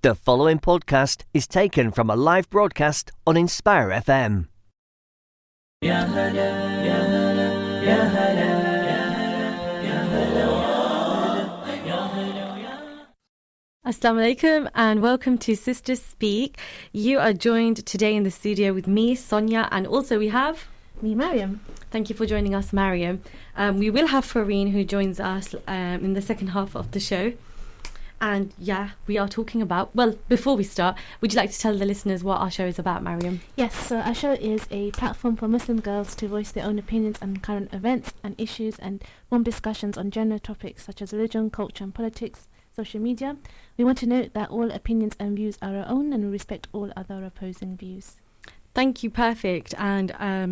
The following podcast is taken from a live broadcast on Inspire FM. Assalamu alaikum and welcome to Sisters Speak. You are joined today in the studio with me, Sonia, and also we have me, Mariam. Thank you for joining us, Mariam. We will have Fareen who joins us in the second half of the show. And yeah, we are talking about, well, before we start, would you like to tell the listeners what our show is about, Mariam? Yes, so our show is a platform for Muslim girls to voice their own opinions on current events and issues and form discussions on general topics such as religion, culture and politics, social media. We want to note that all opinions and views are our own and we respect all other opposing views. Thank you, perfect. And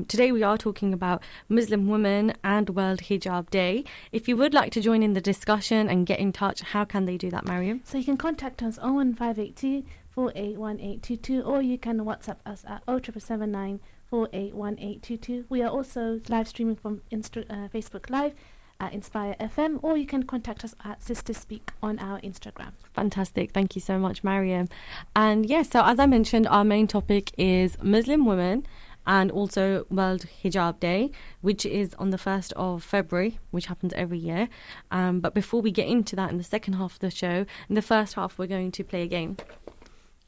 today we are talking about Muslim women and World Hijab Day. If you would like to join in the discussion and get in touch, how can they do that, Mariam? So you can contact us 01582 481822 or you can WhatsApp us at 07779 481822. We are also live streaming from Facebook Live at Inspire FM, or you can contact us at Sisters Speak on our Instagram. Fantastic. Thank you so much, Mariam. And yeah, so as I mentioned, our main topic is Muslim women and also World Hijab Day, which is on the 1st of February, which happens every year. But before we get into that in the second half of the show, in the first half, we're going to play a game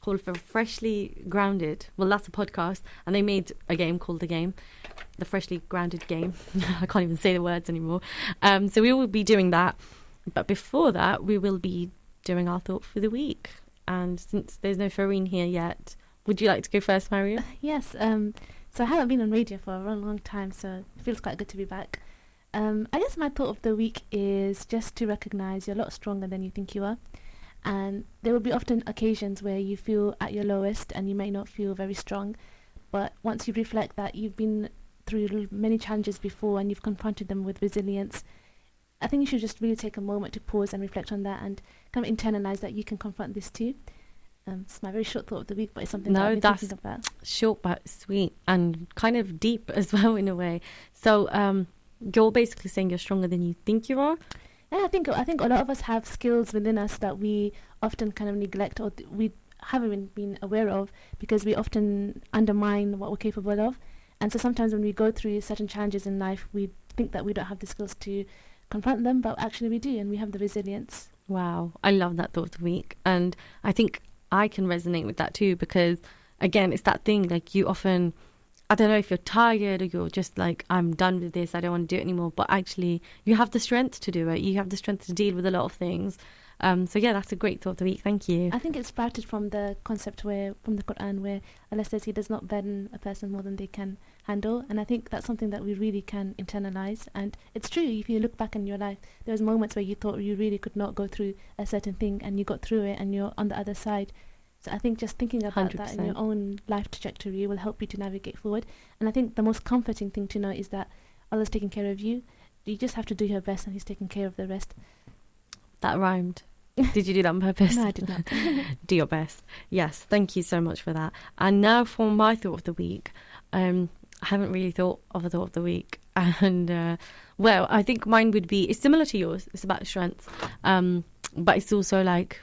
called For Freshly Grounded. Well, that's a podcast, and they made a game called The Freshly Grounded Game. I can't even say the words anymore. So we will be doing that. But before that, we will be doing our thought for the week. And since there's no Fareen here yet, would you like to go first, Mariam? Yes. So I haven't been on radio for a long, long time, so it feels quite good to be back. I guess my thought of the week is just to recognise you're a lot stronger than you think you are. And there will be often occasions where you feel at your lowest and you may not feel very strong. But once you reflect that you've been through many challenges before and you've confronted them with resilience, I think you should just really take a moment to pause and reflect on that and kind of internalise that you can confront this too. It's my very short thought of the week, but it's something that I've been thinking about. Short but sweet and kind of deep as well in a way. So you're basically saying you're stronger than you think you are? Yeah, I think a lot of us have skills within us that we often kind of neglect or we haven't been aware of because we often undermine what we're capable of. And so sometimes when we go through certain challenges in life, we think that we don't have the skills to confront them, but actually we do, and we have the resilience. Wow, I love that thought of the week. And I think I can resonate with that too because, again, it's that thing, like you often, I don't know if you're tired or you're just like, I'm done with this, I don't want to do it anymore. But actually, you have the strength to do it. You have the strength to deal with a lot of things. So yeah, that's a great thought of the week. Thank you. I think it's sprouted from the concept from the Quran where Allah says He does not burden a person more than they can handle. And I think that's something that we really can internalize. And it's true, if you look back in your life, there's moments where you thought you really could not go through a certain thing and you got through it and you're on the other side. So I think just thinking about 100%. that in your own life trajectory will help you to navigate forward. And I think the most comforting thing to know is that Allah's taking care of you. You just have to do your best and He's taking care of the rest. That rhymed. Did you do that on purpose? No, I did not. Do your best. Yes, thank you so much for that. And now for my thought of the week. I haven't really thought of a thought of the week. And, well, I think mine would be, it's similar to yours. It's about strength. But it's also like,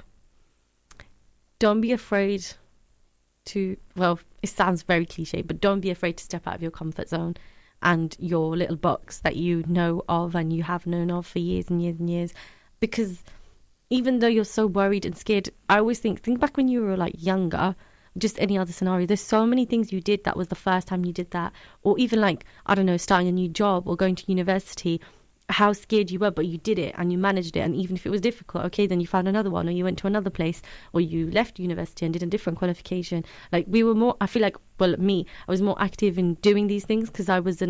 don't be afraid to, well, it sounds very cliche, but don't be afraid to step out of your comfort zone and your little box that you know of and you have known of for years and years and years. Because even though you're so worried and scared, I always think back when you were like younger, just any other scenario, there's so many things you did that was the first time you did that. Or even like, I don't know, starting a new job or going to university, how scared you were, but you did it and you managed it. And even if it was difficult, okay, then you found another one or you went to another place or you left university and did a different qualification. Like we were more, I feel like, well, me, I was more active in doing these things because I was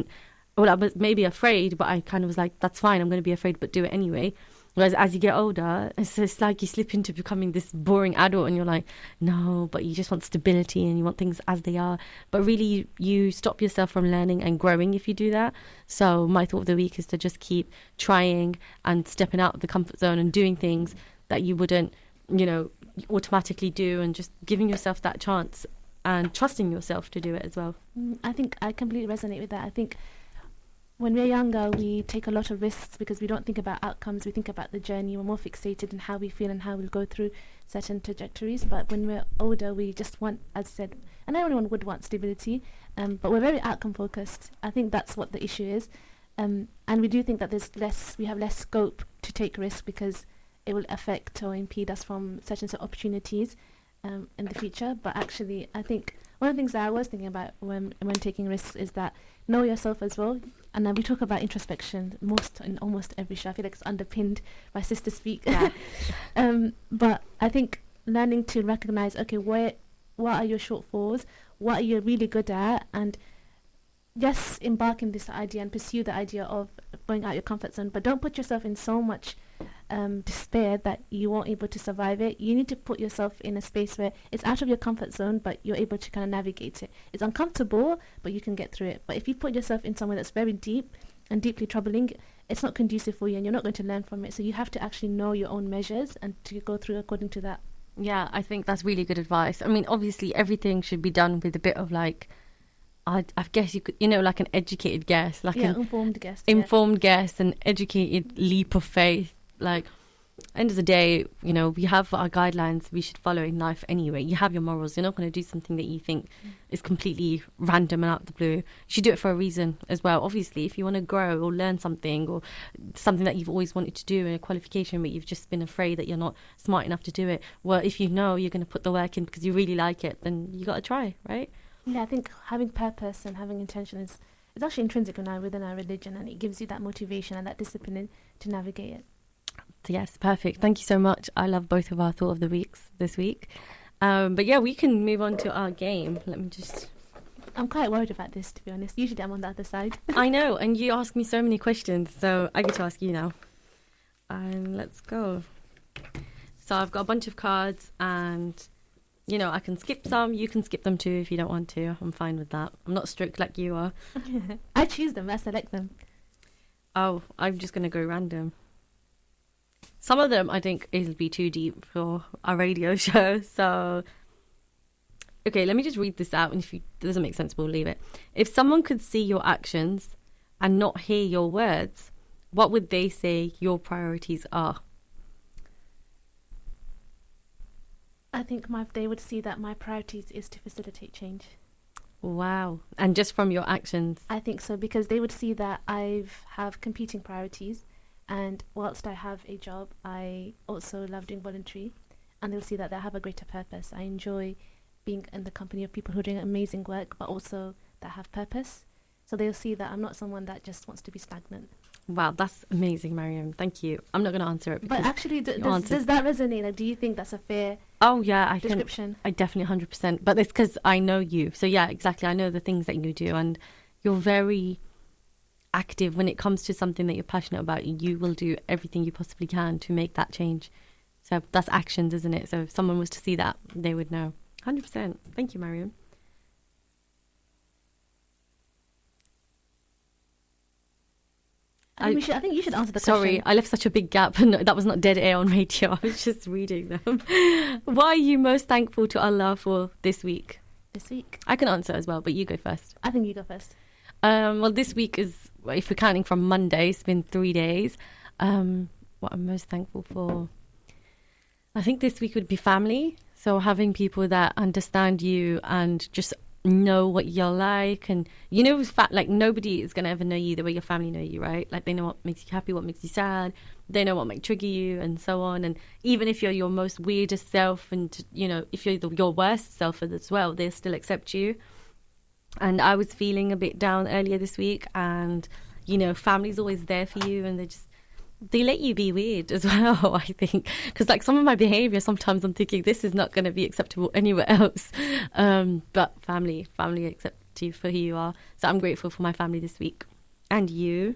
maybe afraid, but I kind of was like, that's fine, I'm going to be afraid, but do it anyway. Whereas as you get older, it's like you slip into becoming this boring adult and you're like, no, but you just want stability and you want things as they are. But really, you stop yourself from learning and growing if you do that. So my thought of the week is to just keep trying and stepping out of the comfort zone and doing things that you wouldn't, automatically do and just giving yourself that chance and trusting yourself to do it as well. I think I completely resonate with that. I think when we're younger, we take a lot of risks because we don't think about outcomes. We think about the journey. We're more fixated on how we feel and how we'll go through certain trajectories. But when we're older, we just want, as I said, and everyone would want stability, but we're very outcome focused. I think that's what the issue is. And we do think that we have less scope to take risks because it will affect or impede us from certain sort of opportunities in the future. But actually, I think one of the things that I was thinking about when taking risks is that know yourself as well. And then we talk about introspection in almost every show. I feel like it's underpinned by Sister Speak. Yeah. But I think learning to recognize, okay, what are your shortfalls? What are you really good at? And just embark in this idea and pursue the idea of going out your comfort zone. But don't put yourself in so much despair that you won't able to survive it. You need to put yourself in a space where it's out of your comfort zone, but you're able to kind of navigate it. It's uncomfortable, but you can get through it. But if you put yourself in somewhere that's very deep and deeply troubling, it's not conducive for you and you're not going to learn from it. So you have to actually know your own measures and to go through according to that. Yeah, I think that's really good advice. I mean, obviously everything should be done with a bit of like, I guess you could, like an educated guess, like an informed guess. Informed guess, an educated leap of faith. Like, end of the day, we have our guidelines we should follow in life anyway. You have your morals. You're not going to do something that you think is completely random and out of the blue. You should do it for a reason as well. Obviously, if you want to grow or learn something or something that you've always wanted to do in a qualification, but you've just been afraid that you're not smart enough to do it. Well, if you know you're going to put the work in because you really like it, then you got to try, right? Yeah, I think having purpose and having intention is actually intrinsic within our religion, and it gives you that motivation and that discipline to navigate it. Yes, perfect. Thank you so much. I love both of our thought of the weeks this week. But yeah, we can move on to our game. I'm quite worried about this, to be honest. Usually I'm on the other side. I know, and you ask me so many questions, so I get to ask you now. Let's go. So I've got a bunch of cards and... I can skip some. You can skip them too if you don't want to. I'm fine with that. I'm not strict like you are. I choose them. I select them. Oh, I'm just going to go random. Some of them I think it'll be too deep for our radio show. So, okay, let me just read this out. And if it doesn't make sense, we'll leave it. If someone could see your actions and not hear your words, what would they say your priorities are? I think they would see that my priorities is to facilitate change. Wow. And just from your actions? I think so, because they would see that I have competing priorities, and whilst I have a job, I also love doing voluntary, and they'll see that I have a greater purpose. I enjoy being in the company of people who are doing amazing work, but also that have purpose. So they'll see that I'm not someone that just wants to be stagnant. Wow, that's amazing, Mariam. Thank you. I'm not going to answer it. But actually, does that resonate? Like, do you think that's a fair description? I definitely 100%. But it's because I know you. So yeah, exactly. I know the things that you do, and you're very active when it comes to something that you're passionate about. You will do everything you possibly can to make that change. So that's actions, isn't it? So if someone was to see that, they would know. 100%. Thank you, Mariam. I think you should answer the question. Sorry, I left such a big gap. No, that was not dead air on radio. I was just reading them. What are you most thankful to Allah for this week? This week? I can answer as well, but you go first. I think you go first. Well, this week is, if we're counting from Monday, it's been 3 days. What I'm most thankful for? I think this week would be family. So having people that understand you and just know what you're like, and like nobody is gonna ever know you the way your family know you, right? Like they know what makes you happy, what makes you sad, they know what might trigger you, and so on. And even if you're your most weirdest self, and if you're your worst self as well, they still accept you. And I was feeling a bit down earlier this week, and family's always there for you, and they let you be weird as well, I think. Because like some of my behaviour, sometimes I'm thinking this is not going to be acceptable anywhere else. But family accept you for who you are. So I'm grateful for my family this week. And you?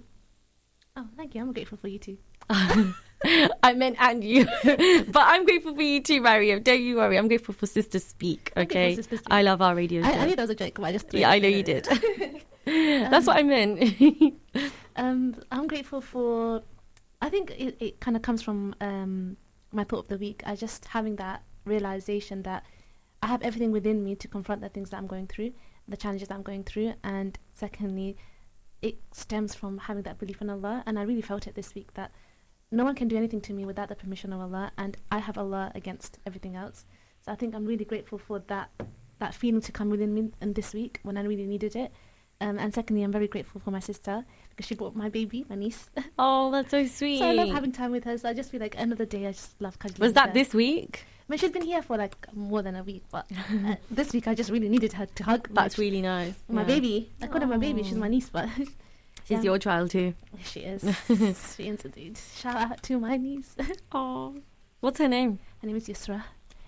Oh, thank you. I'm grateful for you too. I meant and you. But I'm grateful for you too, Mariam. Don't you worry. I'm grateful for Sister Speak, okay? I love our radio show. I knew that was a joke, but I just threw it. Yeah, I know you did. That's what I meant. I'm grateful for... I think it kind of comes from my thought of the week. I just having that realization that I have everything within me to confront the things that I'm going through, the challenges that I'm going through. And secondly, it stems from having that belief in Allah. And I really felt it this week that no one can do anything to me without the permission of Allah, and I have Allah against everything else. So I think I'm really grateful for that feeling to come within me in this week when I really needed it. And secondly, I'm very grateful for my sister because she brought my baby, my niece. Oh, that's so sweet. So I love having time with her. So I just feel like end of the day, I just love cuddling. Was that with her. this week? I mean, she's been here for like more than a week, but this week I just really needed her to hug. That's really nice. My baby. I call her my baby. She's my niece, but she's your child too. She is. She is indeed. Shout out to my niece. Oh, what's her name? Her name is Yusra.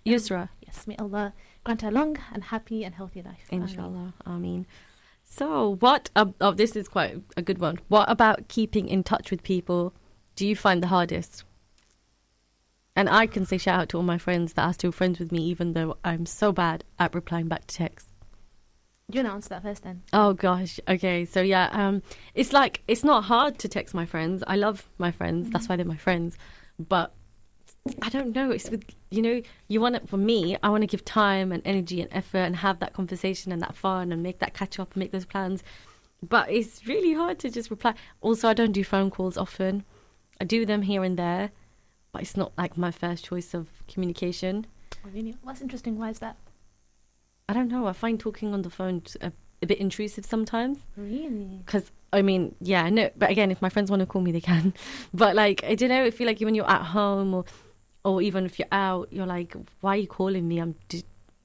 Yusra. Yes, may Allah grant her long and happy and healthy life. Inshallah. Ameen. So what, this is quite a good one. What about keeping in touch with people do you find the hardest? And I can say shout out to all my friends that are still friends with me, even though I'm so bad at replying back to texts. Do you want to answer that first then? Oh gosh. Okay. So yeah, it's like, it's not hard to text my friends. I love my friends. That's why they're my friends. But I don't know. It's with, you want it for me. I want to give time and energy and effort and have that conversation and that fun and make that catch up and make those plans. But it's really hard to just reply. Also, I don't do phone calls often. I do them here and there, but it's not like my first choice of communication. Oh, really? What's interesting? Why is that? I don't know. I find talking on the phone a bit intrusive sometimes. Really? Because, I mean, yeah, no. But again, if my friends want to call me, they can. But like, I don't know. I feel like when you're at home or even if you're out, you're like, why are you calling me? I'm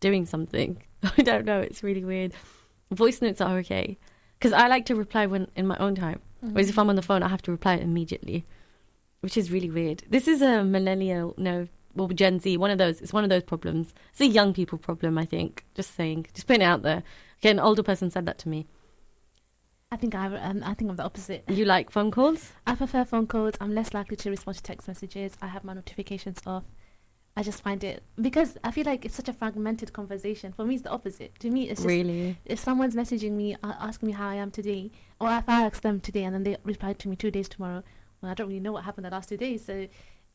doing something. I don't know. It's really weird. Voice notes are okay. Because I like to reply when in my own time. Whereas if I'm on the phone, I have to reply immediately, which is really weird. This is a millennial, Gen Z, one of those. It's one of those problems. It's a young people problem, I think. Just saying. Just putting it out there. Okay, an older person said that to me. I think I'm the opposite. You like phone calls? I prefer phone calls. I'm less likely to respond to text messages. I have my notifications off. I just find it, because I feel like it's such a fragmented conversation. For me, it's the opposite. To me, it's just, really, if someone's messaging me, asking me how I am today, or if I ask them today and then they reply to me 2 days tomorrow, well, I don't really know what happened the last 2 days. So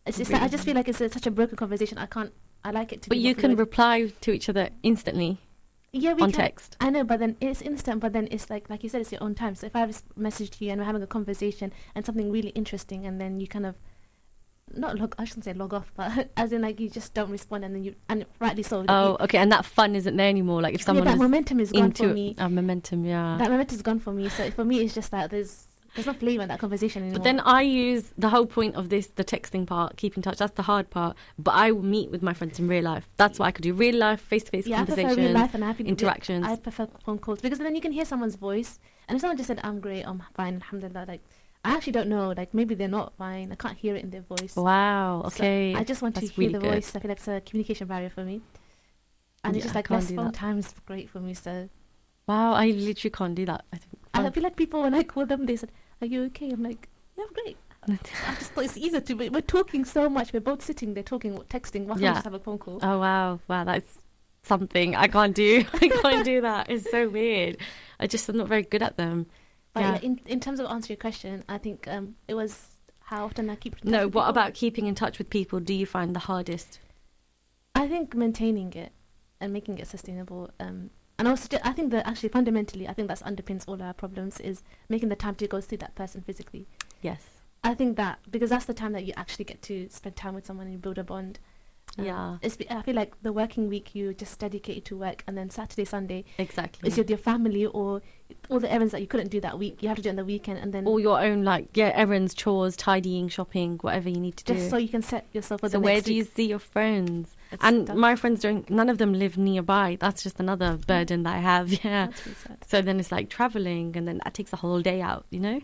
it's just like, I just feel like it's such a broken conversation. I like it to be. But you can reply to each other instantly. Yeah, we on can. Text. I know, but then it's instant. But then it's like you said, it's your own time. So if I messaged you and we're having a conversation and something really interesting, and then you kind of I shouldn't say log off, but as in like you just don't respond, and then and rightly so. Oh, okay, and that fun isn't there anymore. Like if someone that momentum is gone for me. Momentum, yeah. That momentum is gone for me. So for me, it's just that there's no flavour in that conversation anymore. But then I use the whole point of this, the texting part, keep in touch. That's the hard part. But I will meet with my friends in real life. That's what I could do. Real life, face-to-face conversations, I prefer real life and interactions. I prefer phone calls because then you can hear someone's voice. And if someone just said, "I'm great, I'm fine, alhamdulillah," like I actually don't know. Like maybe they're not fine. I can't hear it in their voice. Wow. Okay. So I just want to hear the voice. I feel like it's a communication barrier for me. And it's just like less phone time is great for me. So. Wow, I literally can't do that. I feel like people, when I call them, they said, "Are you okay?" I'm like, "Yeah, I'm great." I just thought it's easier to. We're talking so much. We're both sitting there talking, texting. Why can't we just have a phone call? Oh wow, that's something I can't do. I can't do that. It's so weird. I'm not very good at them. But in terms of answering your question, I think it was how often I keep in touch No, with what people. about keeping in touch with people do you find the hardest? I think maintaining it and making it sustainable. And also, I think that actually fundamentally, I think that underpins all our problems is making the time to go see that person physically. Yes. I think that because that's the time that you actually get to spend time with someone and you build a bond. Yeah. I feel like the working week you just dedicated to work, and then Saturday, Sunday exactly is with your family or all the errands that you couldn't do that week. You have to do it on the weekend, and then all your own errands, chores, tidying, shopping, whatever you need to do. Just so you can set yourself for the next week. So where do you see your friends? And my friends none of them live nearby. That's just another burden that I have. Yeah. That's really sad. So then it's like traveling, and then that takes a whole day out. Yeah.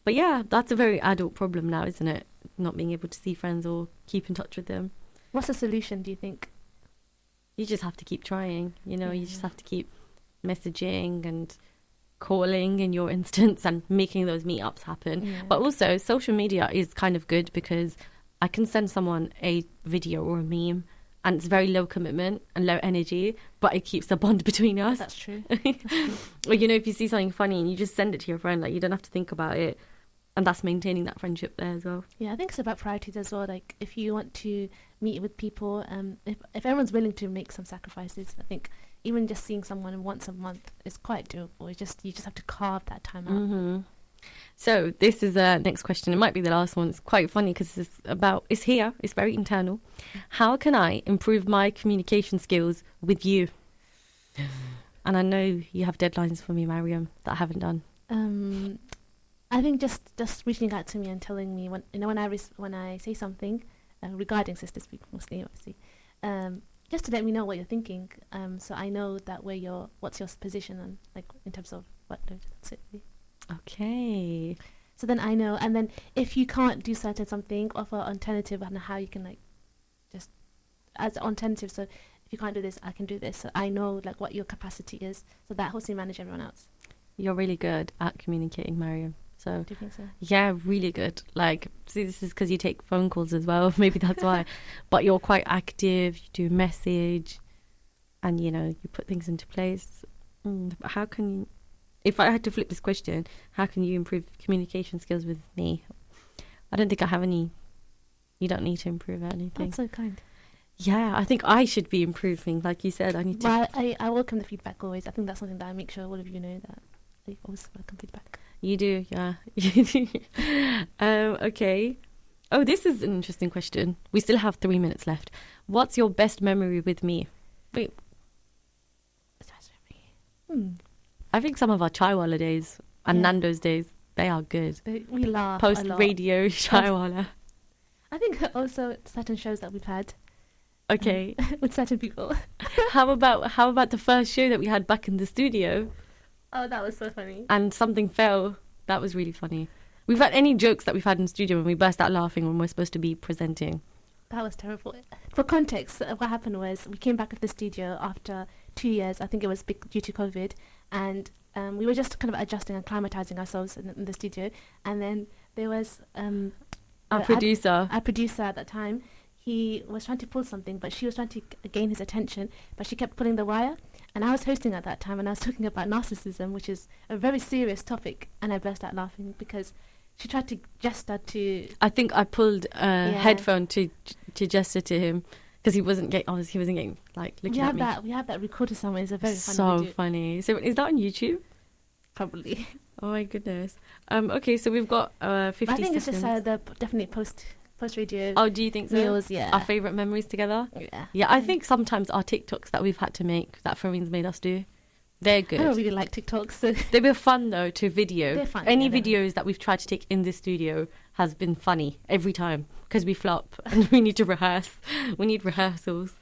But yeah, that's a very adult problem now, isn't it? Not being able to see friends or keep in touch with them. What's the solution, do you think? You just have to keep trying, you just have to keep messaging and calling in your instance and making those meetups happen. Yeah. But also social media is kind of good because I can send someone a video or a meme and it's very low commitment and low energy, but it keeps the bond between us. That's true. Or, if you see something funny and you just send it to your friend, like you don't have to think about it. And that's maintaining that friendship there as well. Yeah, I think it's about priorities as well. Like, if you want to meet with people, if everyone's willing to make some sacrifices, I think even just seeing someone once a month is quite doable. You just have to carve that time out. Mm-hmm. So this is the next question. It might be the last one. It's quite funny because it's here. It's very internal. How can I improve my communication skills with you? And I know you have deadlines for me, Mariam, that I haven't done. I think just reaching out to me and telling me when I say something regarding Sister Speak mostly, obviously, just to let me know what you're thinking, so I know that what's your position on, like, in terms of what. That's it. Really. Okay. So then I know, and then if you can't do something, offer alternative on how you can, like, just as an alternative. So if you can't do this, I can do this. So I know, like, what your capacity is, so that helps me manage everyone else. You're really good at communicating, Mariam. So, do you think so? Yeah, really good. Like, see, this is because you take phone calls as well. Maybe that's why. But you're quite active. You do message, and you put things into place. How can you? If I had to flip this question, how can you improve communication skills with me? I don't think I have any. You don't need to improve anything. That's so kind. Yeah, I think I should be improving. Like you said, I need to. Well, I welcome the feedback always. I think that's something that I make sure all of you know, that I always welcome feedback. You do, yeah. Okay. Oh, this is an interesting question. We still have 3 minutes left. What's your best memory with me? Wait. I think some of our Chaiwala days and Nando's days, they are good. We laugh Post radio Chaiwala. I think also certain shows that we've had. Okay. With certain people. How about the first show that we had back in the studio? Oh, that was so funny. And something fell. That was really funny. We've had any jokes that we've had in the studio when we burst out laughing when we're supposed to be presenting. That was terrible. For context, what happened was we came back to the studio after 2 years. I think it was due to COVID. And we were just kind of adjusting and acclimatizing ourselves in the studio. And then there was our producer at that time. He was trying to pull something, but she was trying to gain his attention, but she kept pulling the wire. And I was hosting at that time, and I was talking about narcissism, which is a very serious topic, and I burst out laughing because she tried to gesture to... I think I pulled a headphone to gesture to him because he wasn't getting, like, looking at me. We have that recorded somewhere. It's a very funny So video. funny. So is that on YouTube? Probably. Oh my goodness. Okay, so we've got 50 seconds. I think it's just definitely post radio. Oh, do you think so? Reels, yeah. Our favourite memories together? Yeah. Yeah, I think sometimes our TikToks that we've had to make, that Fareen's made us do, they're good. I don't really like TikToks. So. They were fun, though, to video. They're fun. Any videos that we've tried to take in the studio has been funny every time because we flop and we need to rehearse. We need rehearsals.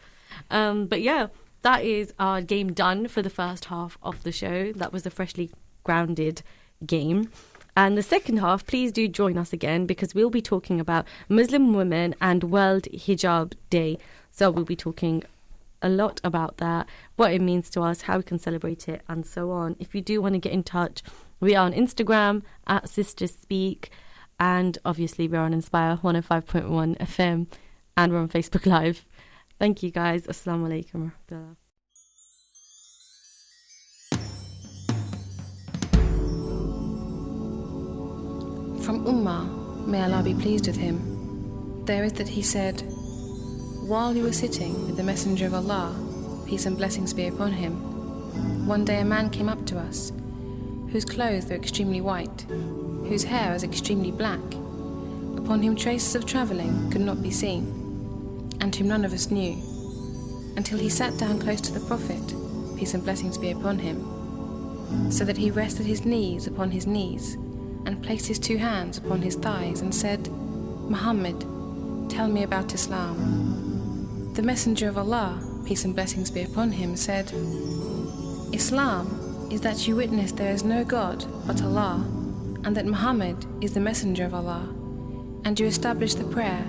But yeah, that is our game done for the first half of the show. That was a freshly grounded game. And the second half, please do join us again because we'll be talking about Muslim women and World Hijab Day. So we'll be talking a lot about that, what it means to us, how we can celebrate it, and so on. If you do want to get in touch, we are on Instagram at Sisters Speak, and obviously we're on Inspire 105.1 FM, and we're on Facebook Live. Thank you guys. Assalamu alaikum wa rahmatullah. From Ummah, may Allah be pleased with him, there is that he said, while we were sitting with the Messenger of Allah, peace and blessings be upon him, one day a man came up to us, whose clothes were extremely white, whose hair was extremely black, upon whom traces of travelling could not be seen, and whom none of us knew, until he sat down close to the Prophet, peace and blessings be upon him, so that he rested his knees upon his knees, and placed his 2 hands upon his thighs and said, Muhammad, tell me about Islam. The Messenger of Allah, peace and blessings be upon him, said, Islam is that you witness there is no God but Allah, and that Muhammad is the Messenger of Allah, and you establish the prayer,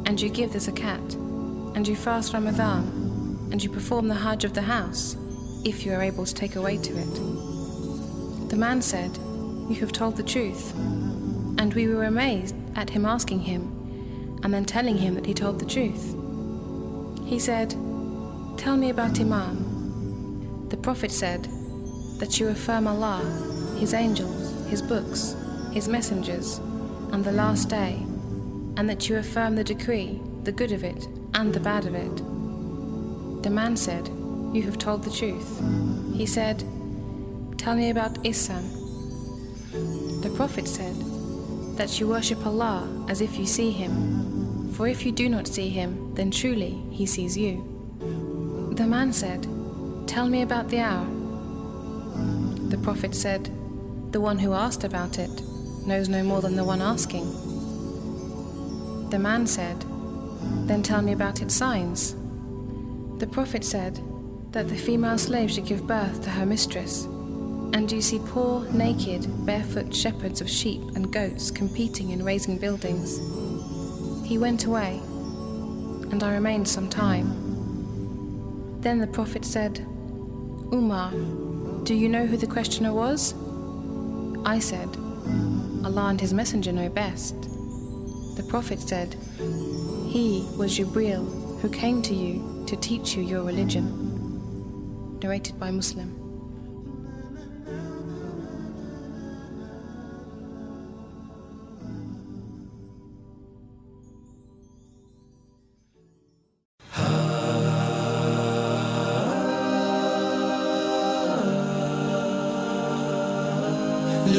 and you give the zakat, and you fast Ramadan, and you perform the Hajj of the house, if you are able to take away to it. The man said, You have told the truth. And we were amazed at him asking him, and then telling him that he told the truth. He said, Tell me about Imam. The Prophet said, That you affirm Allah, His angels, His books, His messengers, and the last day, and that you affirm the decree, the good of it and the bad of it. The man said, "You have told the truth." He said, "Tell me about Ihsan." The Prophet said, "That you worship Allah as if you see Him, for if you do not see Him, then truly He sees you." The man said, "Tell me about the hour." The Prophet said, "The one who asked about it knows no more than the one asking." The man said, "Then tell me about its signs." The Prophet said that the female slave should give birth to her mistress, and you see poor, naked, barefoot shepherds of sheep and goats competing in raising buildings. He went away, and I remained some time. Then the Prophet said, "Umar, do you know who the questioner was?" I said, "Allah and His Messenger know best." The Prophet said, "He was Jibreel, who came to you to teach you your religion." Narrated by Muslim.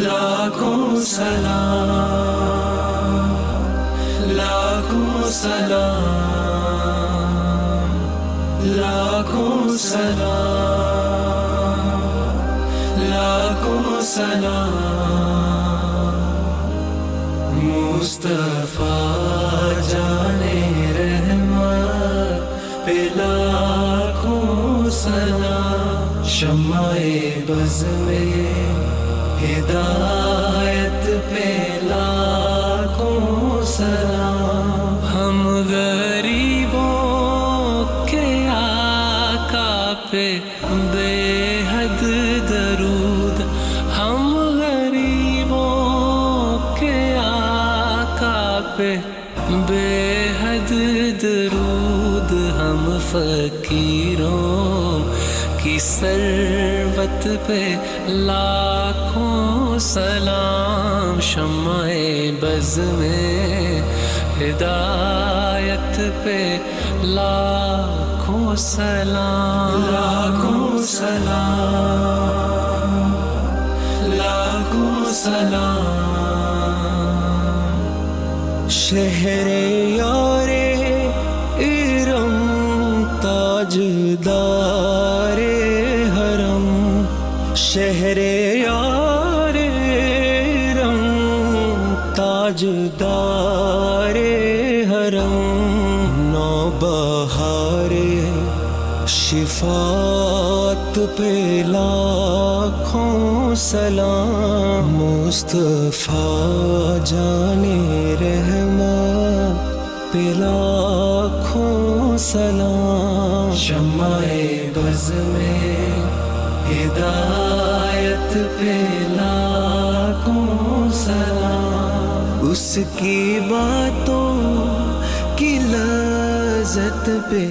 लाखों सलाम, लाखों सलाम, लाखों सलाम, लाखों सलाम। मुस्तफा जाने रहमत पे लाखों सलाम। शम्माए बज़ में हिदायत पे लाखों सलाम। हम गरीबों के आका पे बेहद दरूद। हम गरीबों के आका पे बेहद दरूद। हम फकीरों की सरवत पे लाखों सलाम। शम्माए बज़ में हिदायत पे लाखों सलाम। लाखों सलाम, लाखों सलाम। शहरे यारे इरम ताजदारे हरम। शहरे यारे इरम ताजदारे हरम। नौबहारे शिफात पे लाखों सलाम। मुस्तफा जाने रहमत पे लाखों सलाम। शम्माए बज़ में हिदायत पे लाखों सलाम। उसकी बातों की लज़्ज़त पे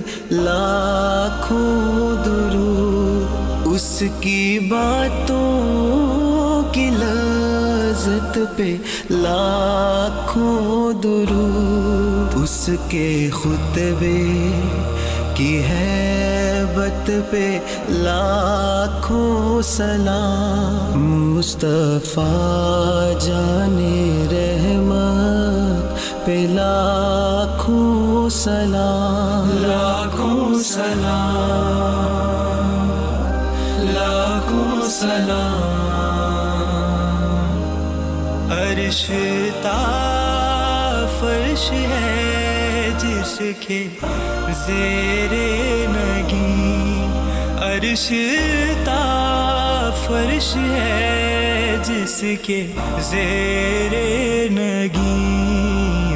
लाखों दुरूद। उसकी बातों की लज़्ज़त पे लाखों दुरूद। उसके खुतबे की हैबत पे लाखों सलाम। मुस्तफा जाने रहमत पे लाखों सलाम। लाखों सलाम, लाखों सलाम। अर्श ता फर्श है जिसके ज़ेरे नगी। अर्श ता फर्श है जिसके ज़ेरे नगी।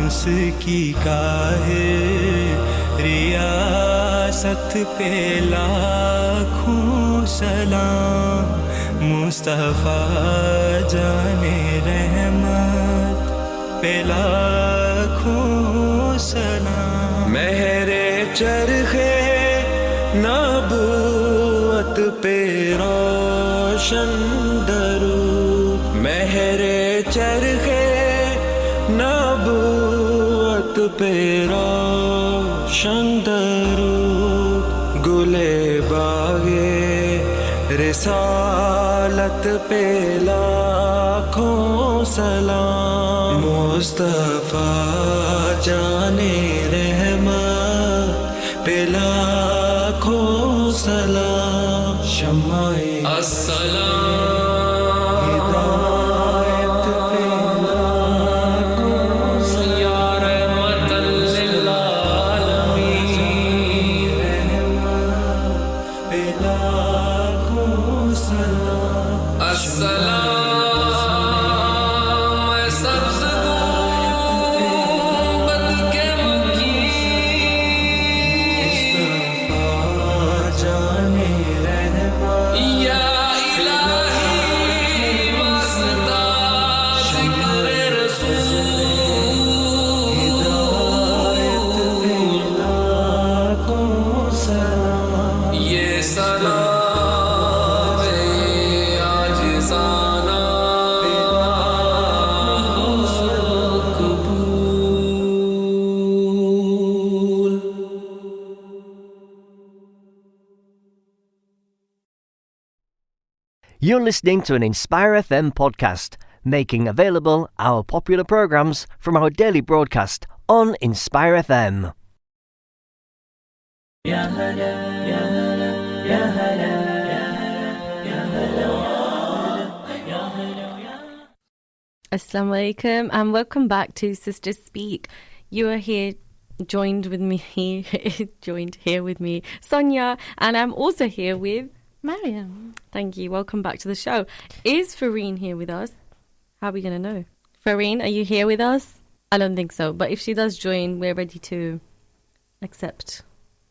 उसकी काहे रियासत पे लाखों सलाम। मुस्तफा जाने रहमत पे लाखों सलाम। मेहरे चरखे नबूवत पे रोशन दरूद। मेहरे चरखे पे रोशन दरूद गुले बागे रिसालत पे लाखों सलाम मुस्तफा जाने रहमत पे लाखों सलाम शम्माए अस्सलाम You're listening to an Inspire FM podcast, making available our popular programs from our daily broadcast on Inspire FM. Assalamu alaikum and welcome back to Sisters Speak. You are here joined here with me, Sonia, and I'm also here with Mariam. Thank you. Welcome back to the show. Is Fareen here with us? How are we going to know? Fareen, are you here with us? I don't think so. But if she does join, we're ready to accept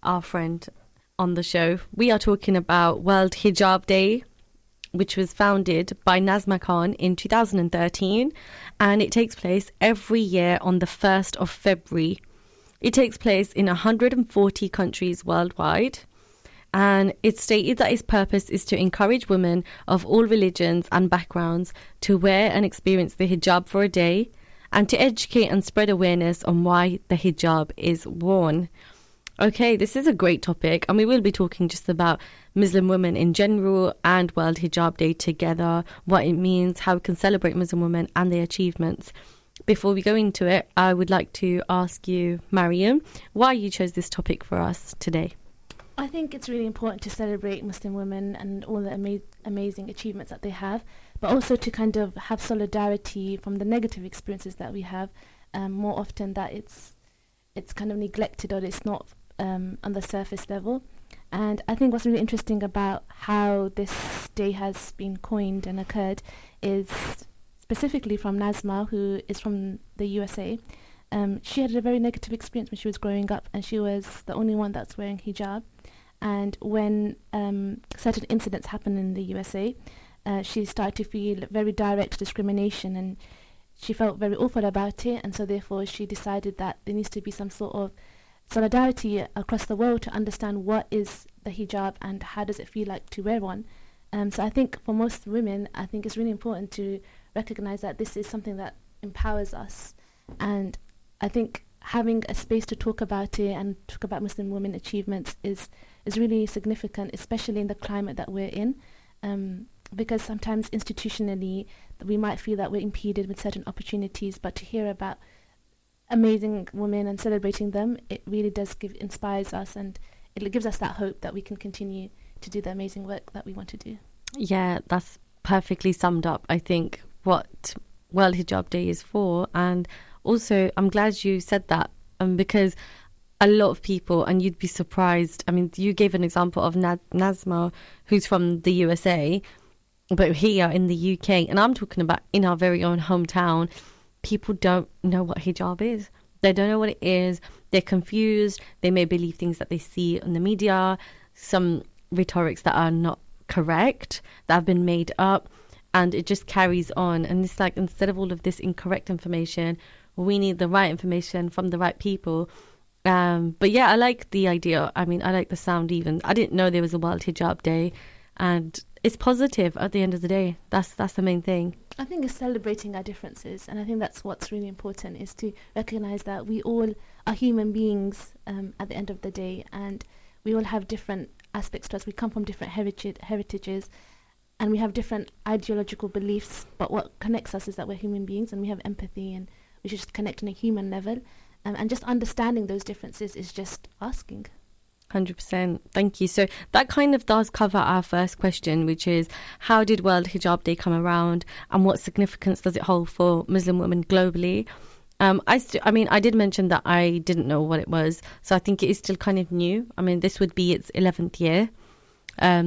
our friend on the show. We are talking about World Hijab Day, which was founded by Nazma Khan in 2013. And it takes place every year on the 1st of February. It takes place in 140 countries worldwide. And it's stated that its purpose is to encourage women of all religions and backgrounds to wear and experience the hijab for a day and to educate and spread awareness on why the hijab is worn. Okay, this is a great topic, and we will be talking just about Muslim women in general and World Hijab Day together, what it means, how we can celebrate Muslim women and their achievements. Before we go into it, I would like to ask you, Mariam, why you chose this topic for us today. I think it's really important to celebrate Muslim women and all the amazing achievements that they have, but also to kind of have solidarity from the negative experiences that we have. More often that it's kind of neglected or it's not on the surface level. And I think what's really interesting about how this day has been coined and occurred is specifically from Nazma, who is from the USA. She had a very negative experience when she was growing up, and she was the only one that's wearing hijab. And when certain incidents happened in the USA, she started to feel very direct discrimination, and she felt very awful about it. And so therefore she decided that there needs to be some sort of solidarity across the world to understand what is the hijab and how does it feel like to wear one. So I think for most women, I think it's really important to recognize that this is something that empowers us. And I think having a space to talk about it and talk about Muslim women achievements is really significant, especially in the climate that we're in, because sometimes institutionally we might feel that we're impeded with certain opportunities, but to hear about amazing women and celebrating them, it really does inspires us, and it gives us that hope that we can continue to do the amazing work that we want to do. Yeah, that's perfectly summed up, I think, what World Hijab Day is for. And also, I'm glad you said that, because a lot of people, and you'd be surprised, I mean, you gave an example of Nazma, who's from the USA, but here in the UK, and I'm talking about in our very own hometown, people don't know what hijab is. They don't know what it is. They're confused. They may believe things that they see on the media, some rhetorics that are not correct, that have been made up, and it just carries on. And it's like, instead of all of this incorrect information, we need the right information from the right people. But yeah, I like the idea. I mean, I like the sound even. I didn't know there was a World Hijab Day, and it's positive at the end of the day. That's the main thing. I think it's celebrating our differences, and I think that's what's really important, is to recognize that we all are human beings at the end of the day, and we all have different aspects to us. We come from different heritages, and we have different ideological beliefs, but what connects us is that we're human beings and we have empathy, and we should just connect on a human level, and just understanding those differences is just asking. 100%. Thank you. So that kind of does cover our first question, which is, how did World Hijab Day come around, and what significance does it hold for Muslim women globally? I did mention that I didn't know what it was, so I think it is still kind of new. I mean, this would be its 11th year.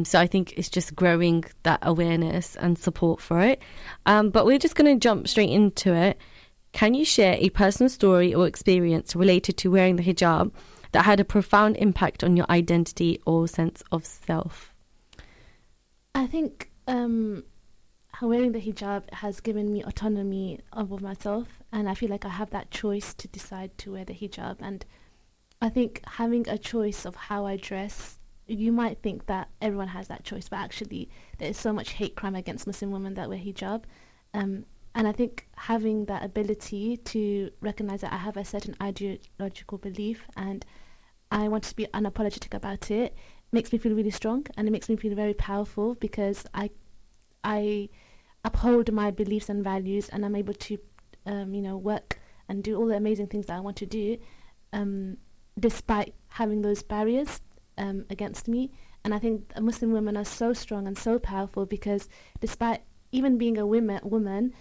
So I think it's just growing that awareness and support for it. But we're just going to jump straight into it. Can you share a personal story or experience related to wearing the hijab that had a profound impact on your identity or sense of self? I think wearing the hijab has given me autonomy over myself, and I feel like I have that choice to decide to wear the hijab. And I think having a choice of how I dress, you might think that everyone has that choice, but actually there is so much hate crime against Muslim women that wear hijab. And I think having that ability to recognize that I have a certain ideological belief and I want to be unapologetic about it makes me feel really strong, and it makes me feel very powerful, because I uphold my beliefs and values, and I'm able to work and do all the amazing things that I want to do, despite having those barriers against me. And I think Muslim women are so strong and so powerful, because despite even being a woman,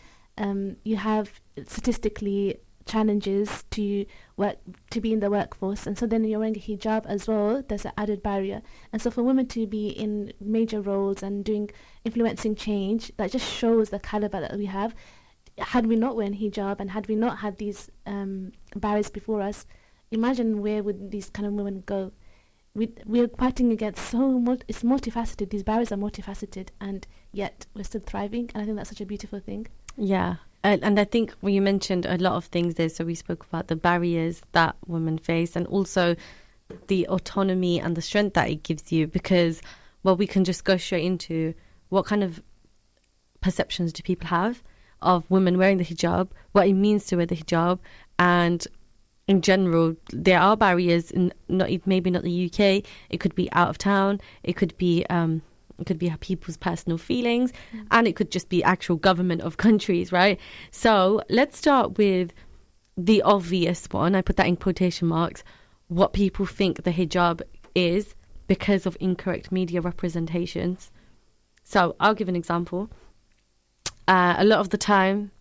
you have statistically challenges to be in the workforce, and so then you're wearing a hijab as well. There's an added barrier, and so for women to be in major roles and influencing change, that just shows the caliber that we have. Had we not worn hijab, and had we not had these barriers before us, imagine where would these kind of women go. We're fighting against it's multifaceted. These barriers are multifaceted, and yet we're still thriving, and I think that's such a beautiful thing. Yeah. And I think you mentioned a lot of things there. So we spoke about the barriers that women face, and also the autonomy and the strength that it gives you, because, well, we can just go straight into what kind of perceptions do people have of women wearing the hijab, what it means to wear the hijab, and in general, there are barriers in maybe not the UK. It could be out of town. It could be people's personal feelings, and it could just be actual government of countries, right? So let's start with the obvious one. I put that in quotation marks. What people think the hijab is because of incorrect media representations. So I'll give an example. A lot of the time,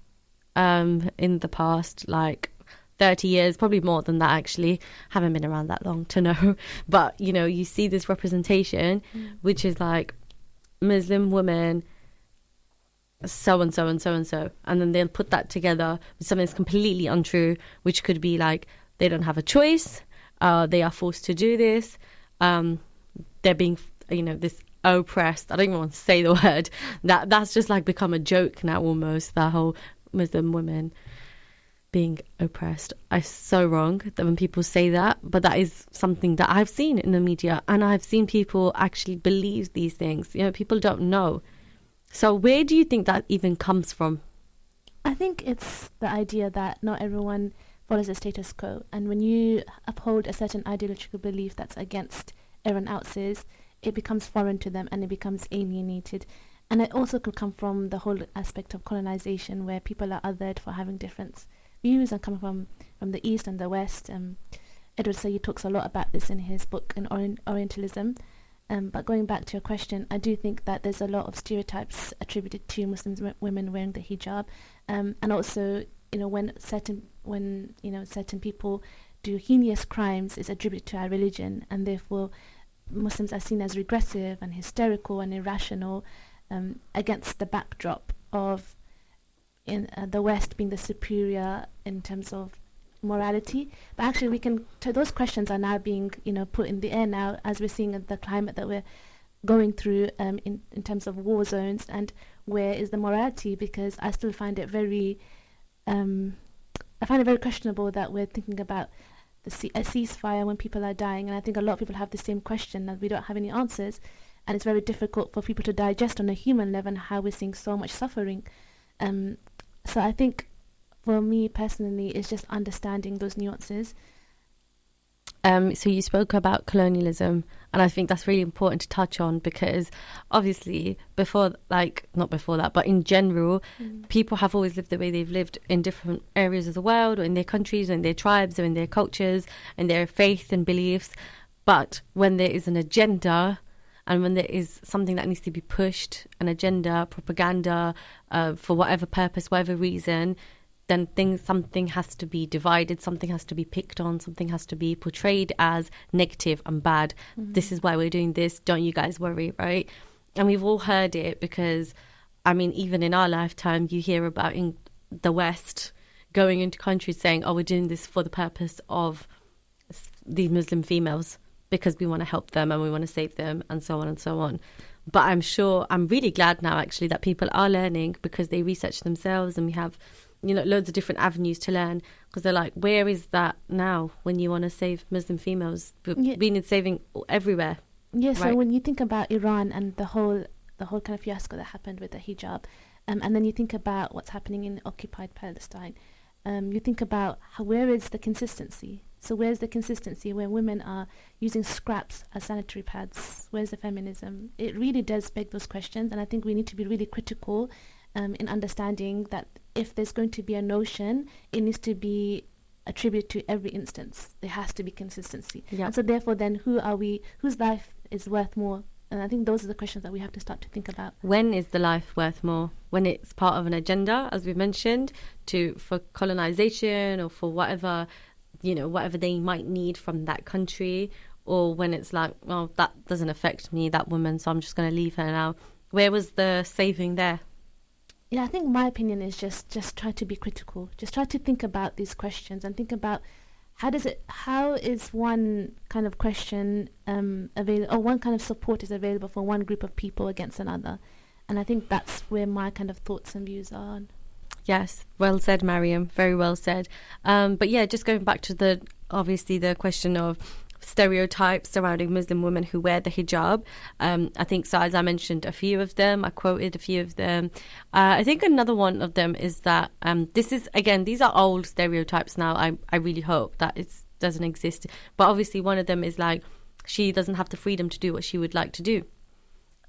in the past, like 30 years, probably more than that actually, haven't been around that long to know, but you see this representation, which is like Muslim women so and so and so and so, and then they'll put that together with something that's completely untrue, which could be like they don't have a choice, they are forced to do this, they're being this oppressed. I don't even want to say the word. That's just like become a joke now almost, that whole Muslim women being oppressed. I'm so wrong that when people say that, but that is something that I've seen in the media, and I've seen people actually believe these things. People don't know. So where do you think that even comes from? I think it's the idea that not everyone follows the status quo, and when you uphold a certain ideological belief that's against everyone else's, it becomes foreign to them and it becomes alienated. And it also could come from the whole aspect of colonization, where people are othered for having different views and coming from the East and the West. Edward Said talks a lot about this in his book in Orientalism. But going back to your question, I do think that there's a lot of stereotypes attributed to Muslim women wearing the hijab, and also when certain people do heinous crimes, it's attributed to our religion, and therefore Muslims are seen as regressive and hysterical and irrational, against the backdrop of the West being the superior in terms of morality. But actually those questions are now being put in the air now, as we're seeing the climate that we're going through in terms of war zones, and where is the morality? Because I still find it very questionable that we're thinking about a ceasefire when people are dying, and I think a lot of people have the same question, that we don't have any answers, and it's very difficult for people to digest on a human level how we're seeing so much suffering. So I think for me personally, it's just understanding those nuances. So you spoke about colonialism, and I think that's really important to touch on, because obviously not before that, but in general, people have always lived the way they've lived in different areas of the world, or in their countries, or in their tribes, or in their cultures, and their faith and beliefs. But when there is an agenda, and when there is something that needs to be pushed, an agenda, propaganda, for whatever purpose, whatever reason, then something has to be divided, something has to be picked on, something has to be portrayed as negative and bad. This is why we're doing this, don't you guys worry, right? And we've all heard it, because, I mean, even in our lifetime, you hear about in the West going into countries saying, oh, we're doing this for the purpose of these Muslim females, because we want to help them and we want to save them, and so on and so on. But I'm really glad now, actually, that people are learning, because they research themselves, and we have loads of different avenues to learn, because they're like, where is that now when you want to save Muslim females? We need saving everywhere. Yeah, so right? when you think about Iran and the whole kind of fiasco that happened with the hijab, and then you think about what's happening in occupied Palestine, you think about where is the consistency? So where's the consistency when women are using scraps as sanitary pads? Where's the feminism? It really does beg those questions, and I think we need to be really critical in understanding that if there's going to be a notion, it needs to be attributed to every instance. There has to be consistency. Yep. And so therefore then whose life is worth more? And I think those are the questions that we have to start to think about. When is the life worth more? When it's part of an agenda, as we mentioned, for colonization, or for whatever they might need from that country, or when it's like, well, that doesn't affect me, that woman, so I'm just going to leave her now. Where was the saving there? Yeah, I think my opinion is just try to be critical. Just try to think about these questions and think about how is one kind of question available, or one kind of support is available for one group of people against another. And I think that's where my kind of thoughts and views are on. Yes, well said, Mariam. Very well said. But yeah, just going back to the question of stereotypes surrounding Muslim women who wear the hijab. I think, so as I mentioned a few of them, I quoted a few of them. I think another one of them is that these are old stereotypes now. I really hope that it doesn't exist. But obviously one of them is like, she doesn't have the freedom to do what she would like to do.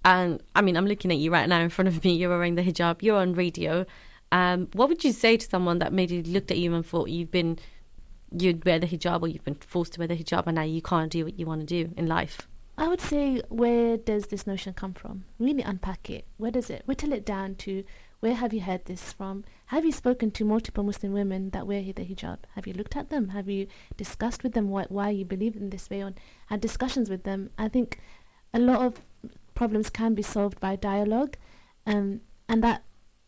And I mean, I'm looking at you right now in front of me. You're wearing the hijab. You're on radio. What would you say to someone that maybe looked at you and thought you'd wear the hijab, or you've been forced to wear the hijab, and now you can't do what you want to do in life? I would say, where does this notion come from? Really unpack it. Where does it? Whittle it down to, where have you heard this from? Have you spoken to multiple Muslim women that wear the hijab? Have you looked at them? Have you discussed with them why you believe in this way, or had discussions with them? I think a lot of problems can be solved by dialogue, and that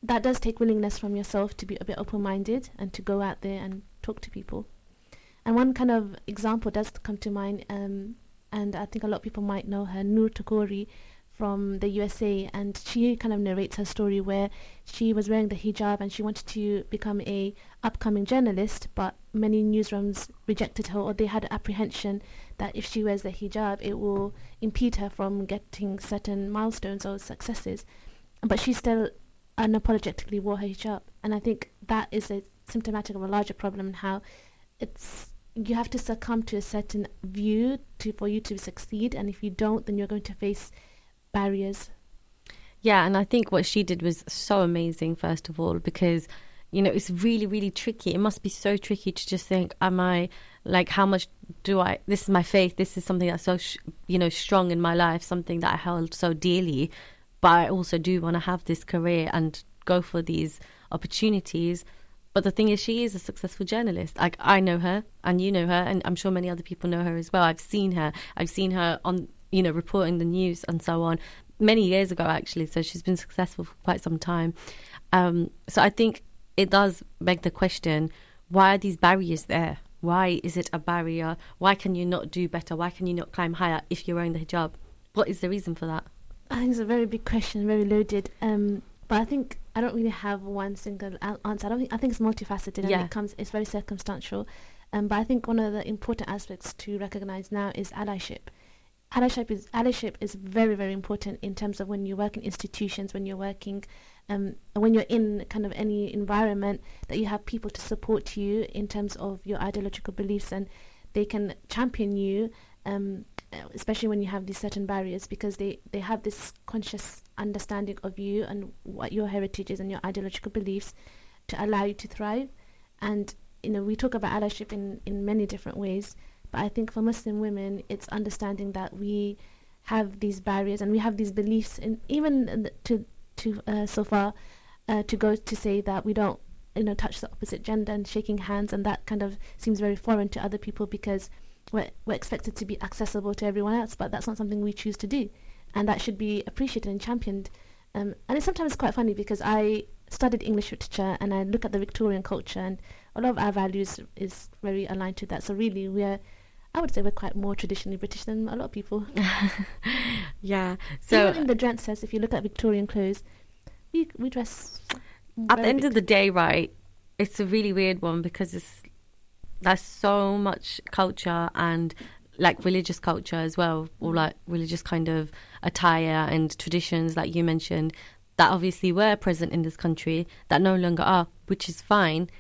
does take willingness from yourself to be a bit open-minded and to go out there and talk to people. And one kind of example does come to mind, and I think a lot of people might know her, Noor Tagore from the USA, and she kind of narrates her story where she was wearing the hijab and she wanted to become a upcoming journalist, but many newsrooms rejected her, or they had apprehension that if she wears the hijab, it will impede her from getting certain milestones or successes. But she still unapologetically wore her hijab, and I think that is symptomatic of a larger problem, and how you have to succumb to a certain view for you to succeed, and if you don't, then you're going to face barriers. Yeah, and I think what she did was so amazing, first of all, because it's really, really tricky. It must be so tricky to just think, how much this is my faith, this is something that's so strong in my life, something that I held so dearly, but I also do want to have this career and go for these opportunities. But the thing is, she is a successful journalist. Like, I know her, and you know her, and I'm sure many other people know her as well. I've seen her on, reporting the news and so on, many years ago, actually. So she's been successful for quite some time. So I think it does beg the question, why are these barriers there? Why is it a barrier? Why can you not do better? Why can you not climb higher if you're wearing the hijab? What is the reason for that? I think it's a very big question, very loaded. But I think I don't really have one single answer. I think it's multifaceted, and it's very circumstantial. But I think one of the important aspects to recognise now is allyship. allyship is very, very important in terms of when you work in institutions, when you're working, when you're in kind of any environment, that you have people to support you in terms of your ideological beliefs, and they can champion you, especially when you have these certain barriers, because they have this conscious understanding of you and what your heritage is and your ideological beliefs to allow you to thrive. And we talk about allyship in many different ways, but I think for Muslim women, it's understanding that we have these barriers and we have these beliefs, and even so far to go to say that we don't touch the opposite gender and shaking hands, and that kind of seems very foreign to other people because we're expected to be accessible to everyone else, but that's not something we choose to do, and that should be appreciated and championed. And it's sometimes quite funny because I studied English literature and I look at the Victorian culture, and a lot of our values is very aligned to that. So really I would say we're quite more traditionally British than a lot of people. Yeah. So even in the dresses, if you look at Victorian clothes, we dress. At the end of the day, right, it's a really weird one because there's so much culture and like religious culture as well, or like religious kind of attire and traditions, like you mentioned, that obviously were present in this country that no longer are, which is fine.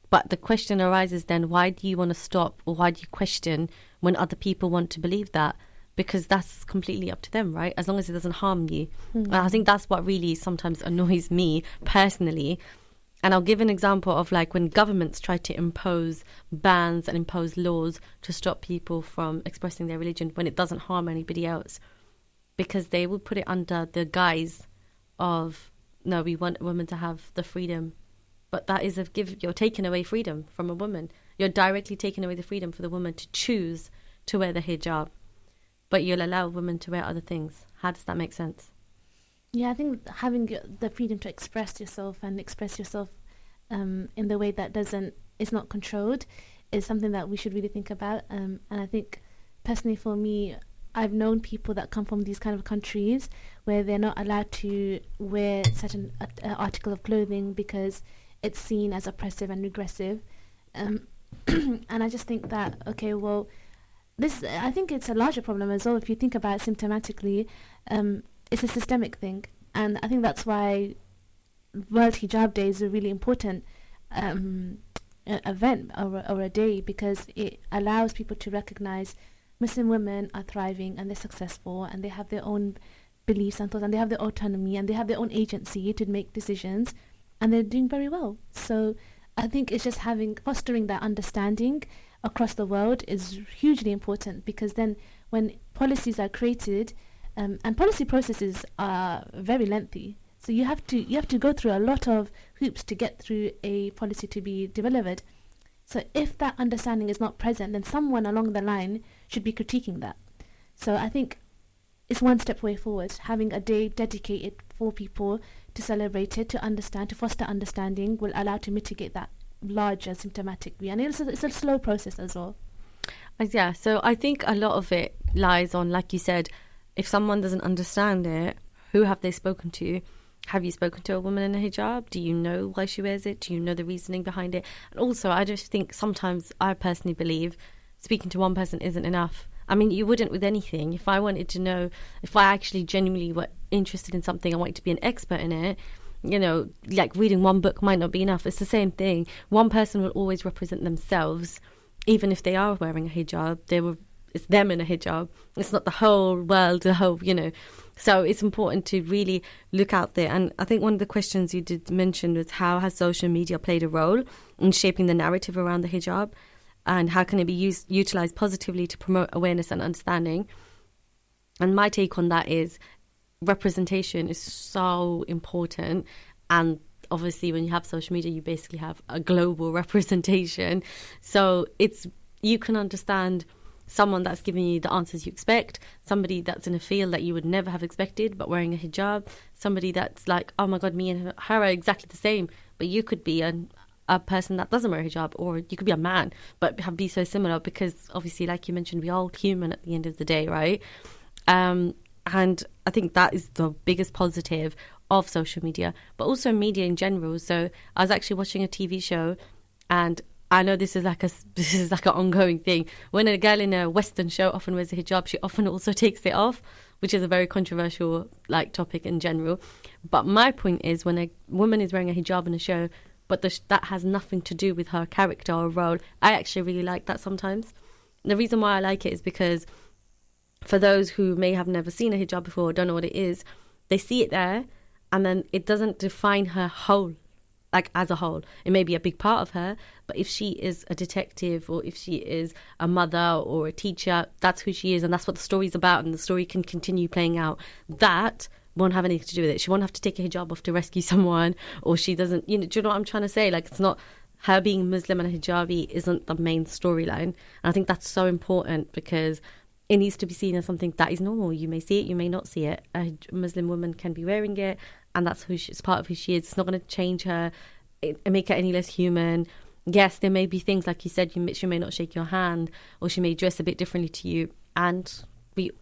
But the question arises then, why do you want to stop, or why do you question when other people want to believe that? Because that's completely up to them, right? As long as it doesn't harm you. And I think that's what really sometimes annoys me personally. And I'll give an example of like when governments try to impose bans and impose laws to stop people from expressing their religion when it doesn't harm anybody else. Because they will put it under the guise of, no, we want women to have the freedom. But that is you're taking away freedom from a woman. You're directly taking away the freedom for the woman to choose to wear the hijab. But you'll allow women to wear other things. How does that make sense? Yeah, I think having the freedom to express yourself and express yourself in the way that is not controlled is something that we should really think about. And I think personally for me, I've known people that come from these kind of countries where they're not allowed to wear certain article of clothing because it's seen as oppressive and regressive. And I just think that, okay, well, I think it's a larger problem as well. If you think about it symptomatically, it's a systemic thing. And I think that's why World Hijab Day is a really important event or a day, because it allows people to recognize Muslim women are thriving and they're successful and they have their own beliefs and thoughts and they have their autonomy and they have their own agency to make decisions, and they're doing very well. So I think it's just fostering that understanding across the world is hugely important, because then when policies are created, and policy processes are very lengthy, so you have to go through a lot of hoops to get through a policy to be delivered. So if that understanding is not present, then someone along the line should be critiquing that. So I think it's one step way forward, having a day dedicated for people to celebrate it, to understand, to foster understanding will allow to mitigate that larger symptomatic view. And it's a slow process as well. Yeah, so I think a lot of it lies on, like you said, if someone doesn't understand it, who have they spoken to? Have you spoken to a woman in a hijab? Do you know why she wears it? Do you know the reasoning behind it? And also, I just think sometimes I personally believe speaking to one person isn't enough. I mean, you wouldn't with anything. If I wanted to know, if I actually genuinely were interested in something, I wanted to be an expert in it, like reading one book might not be enough. It's the same thing. One person will always represent themselves, even if they are wearing a hijab. It's them in a hijab. It's not the whole world, So it's important to really look out there. And I think one of the questions you did mention was, how has social media played a role in shaping the narrative around the hijab? And how can it be utilised positively to promote awareness and understanding? And my take on that is representation is so important. And obviously when you have social media, you basically have a global representation. So you can understand someone that's giving you the answers you expect, somebody that's in a field that you would never have expected but wearing a hijab, somebody that's like, oh my God, me and her are exactly the same, but you could be a person that doesn't wear a hijab, or you could be a man but be so similar, because obviously, like you mentioned, we're all human at the end of the day, right? And I think that is the biggest positive of social media, but also media in general. So I was actually watching a TV show and I know this is like an ongoing thing. When a girl in a Western show often wears a hijab, she often also takes it off, which is a very controversial like topic in general. But my point is, when a woman is wearing a hijab in a show, but that has nothing to do with her character or role, I actually really like that sometimes. The reason why I like it is because for those who may have never seen a hijab before or don't know what it is, they see it there, and then it doesn't define her whole, like as a whole. It may be a big part of her, but if she is a detective or if she is a mother or a teacher, that's who she is, and that's what the story's about, and the story can continue playing out. That won't have anything to do with it. She won't have to take a hijab off to rescue someone, or she doesn't, do you know what I'm trying to say? Like, it's not, her being Muslim and a hijabi isn't the main storyline. And I think that's so important because it needs to be seen as something that is normal. You may see it, you may not see it. A Muslim woman can be wearing it, and that's it's part of who she is. It's not going to change her and make her any less human. Yes, there may be things, like you said, she may not shake your hand, or she may dress a bit differently to you, and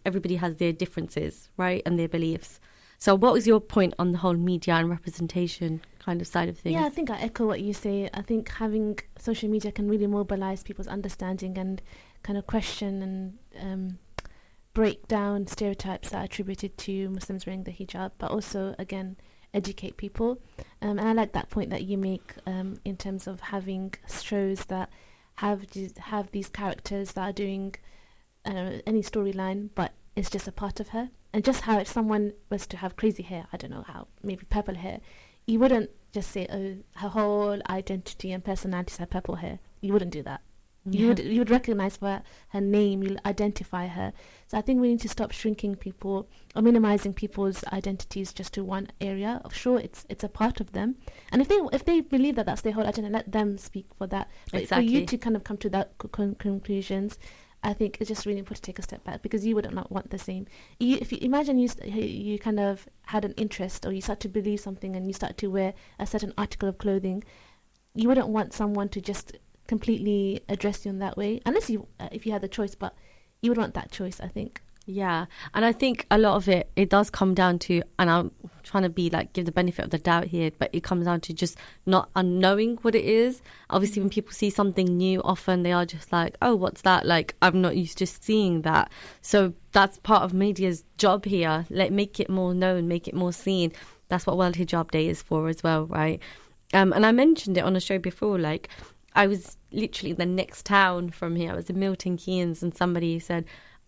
everybody has their differences, right, and their beliefs. So what was your point on the whole media and representation kind of side of things? Yeah, I think I echo what you say. I think having social media can really mobilise people's understanding and kind of question and break down stereotypes that are attributed to Muslims wearing the hijab, but also, again, educate people. And I like that point that you make in terms of having shows that have these characters that are doing any storyline, but it's just a part of her. And just how if someone was to have crazy hair, I don't know how, maybe purple hair, you wouldn't just say, oh, her whole identity and personality is her purple hair. You wouldn't do that. Yeah. You would recognize her name, you'll identify her. So I think we need to stop shrinking people or minimizing people's identities just to one area. Sure, it's a part of them, and if they believe that that's their whole agenda, let them speak for that. But exactly. for you to kind of come to that conclusions, I think it's just really important to take a step back, because you would not want the same. If you imagine you kind of had an interest, or you start to believe something and you start to wear a certain article of clothing, you wouldn't want someone to just completely address you in that way, unless if you had the choice, but you would want that choice, I think. Yeah, and I think a lot of it does come down to, and I'm trying to be like, give the benefit of the doubt here, but it comes down to just not unknowing what it is. Obviously, when people see something new, often they are just like, oh, what's that? Like, I'm not used to seeing that. So that's part of media's job here. Make it more known, make it more seen. That's what World Hijab Day is for as well, right? And I mentioned it on a show before, like, I was literally the next town from here. I was in Milton Keynes, and somebody said,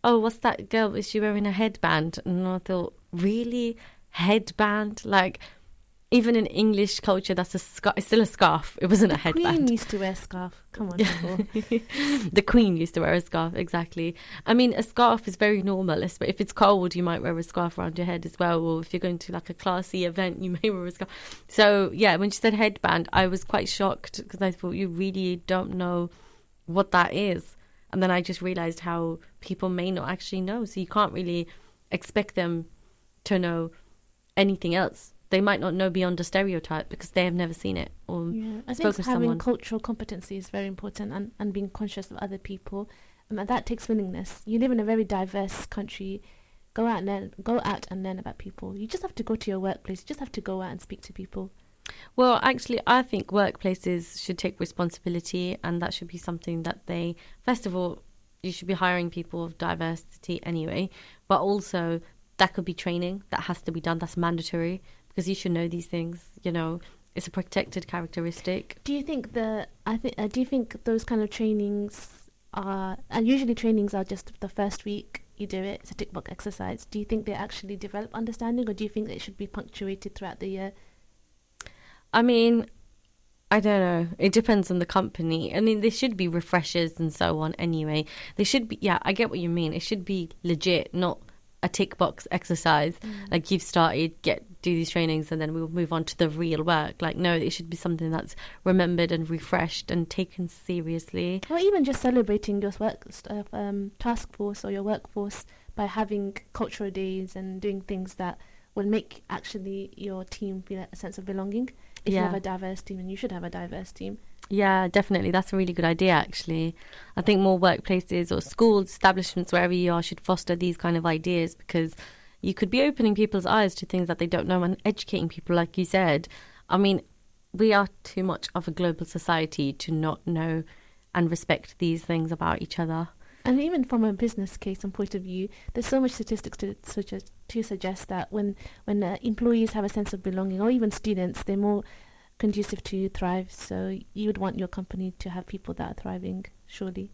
oh, what's that girl? Is she wearing a headband? And I thought, really? Headband? Like, even in English culture, that's it's still a scarf. It wasn't a headband. The Queen used to wear a scarf. Come on, people. The Queen used to wear a scarf, exactly. I mean, a scarf is very normal. If it's cold, you might wear a scarf around your head as well. Or if you're going to like a classy event, you may wear a scarf. So, yeah, when she said headband, I was quite shocked, because I thought, you really don't know what that is. And then I just realised how people may not actually know. So you can't really expect them to know anything else. They might not know beyond a stereotype because they have never seen it or I spoken think to having someone. cultural competency is very important, and being conscious of other people. And that takes willingness. You live in a very diverse country. Go out and learn about people. You just have to go to your workplace. You just have to go out and speak to people. Well, actually, I think workplaces should take responsibility, and that should be something that they, first of all, you should be hiring people of diversity anyway, but also that could be training that has to be done. That's mandatory, because you should know these things. It's a protected characteristic. Do you think do you think those kind of trainings are, and usually trainings are just the first week you do it, it's a tick box exercise. Do you think they actually develop understanding, or do you think it should be punctuated throughout the year? I mean, I don't know. It depends on the company. I mean, there should be refreshers and so on anyway. They should be, yeah, I get what you mean. It should be legit, not a tick box exercise. Like, you've started, do these trainings and then we'll move on to the real work. Like, no, it should be something that's remembered and refreshed and taken seriously. Or even just celebrating your task force or your workforce by having cultural days and doing things that will make actually your team feel a sense of belonging. If you have a diverse team, and you should have a diverse team. Yeah, definitely. That's a really good idea, actually. I think more workplaces or schools, establishments, wherever you are, should foster these kind of ideas, because you could be opening people's eyes to things that they don't know and educating people, like you said. I mean, we are too much of a global society to not know and respect these things about each other. And even from a business case and point of view, there's so much statistics to suggest that when employees have a sense of belonging, or even students, they're more conducive to thrive. So you would want your company to have people that are thriving, surely.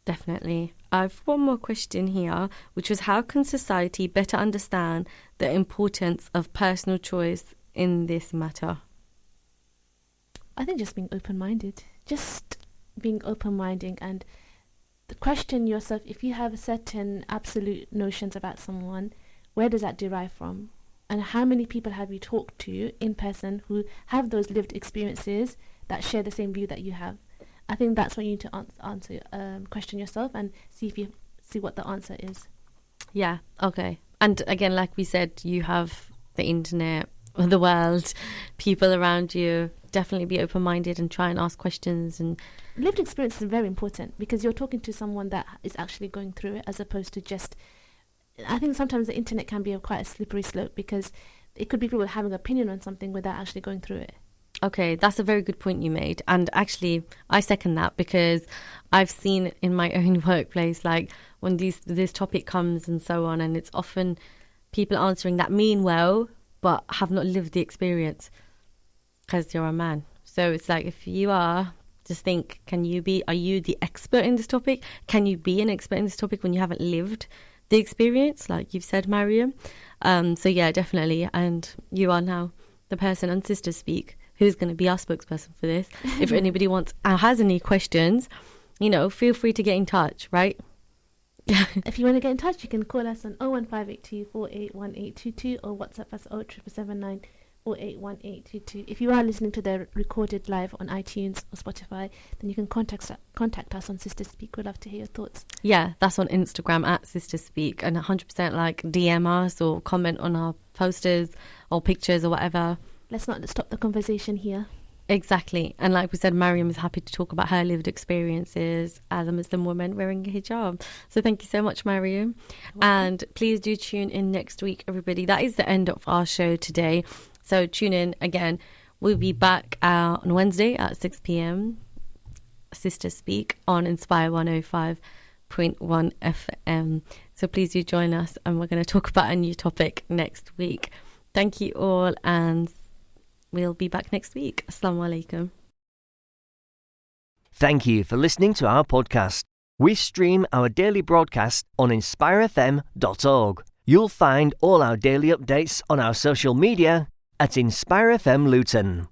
Definitely. I've one more question here, which was, how can society better understand the importance of personal choice in this matter? I think just being open-minded. Just being open-minded and question yourself, if you have certain absolute notions about someone, where does that derive from? And how many people have you talked to in person who have those lived experiences that share the same view that you have? I think that's what you need to answer. Question yourself and see what the answer is. Yeah, okay. And again, like we said, you have the internet, the world, people around you. Definitely be open-minded and try and ask questions. And lived experience is very important because you're talking to someone that is actually going through it, as opposed to just... I think sometimes the internet can be quite a slippery slope because it could be people having an opinion on something without actually going through it. Okay, that's a very good point you made. And actually, I second that, because I've seen in my own workplace, like when this topic comes and so on, and it's often people answering that mean well, but have not lived the experience because you're a man. So it's like, if you are, just think, are you the expert in this topic? Can you be an expert in this topic when you haven't lived the experience, like you've said, Mariam? So yeah, definitely. And you are now the person on Sister Speak who's going to be our spokesperson for this. If anybody wants or has any questions, feel free to get in touch, right? If you want to get in touch, you can call us on 01582 481822 or WhatsApp us 07779 481822. If you are listening to the recorded live on iTunes or Spotify, then you can contact us on Sister Speak. We'd love to hear your thoughts. Yeah, that's on Instagram at Sister Speak, and 100% like DM us or comment on our posters or pictures or whatever. Let's not stop the conversation here. Exactly. And like we said, Mariam is happy to talk about her lived experiences as a Muslim woman wearing a hijab. So thank you so much, Mariam. And please do tune in next week, everybody. That is the end of our show today. So tune in again. We'll be back on Wednesday at 6 p.m. Sister Speak on Inspire 105.1 FM. So please do join us, and we're going to talk about a new topic next week. Thank you all, and we'll be back next week. Assalamu alaikum. Thank you for listening to our podcast. We stream our daily broadcast on inspirefm.org. You'll find all our daily updates on our social media at Inspire FM Luton.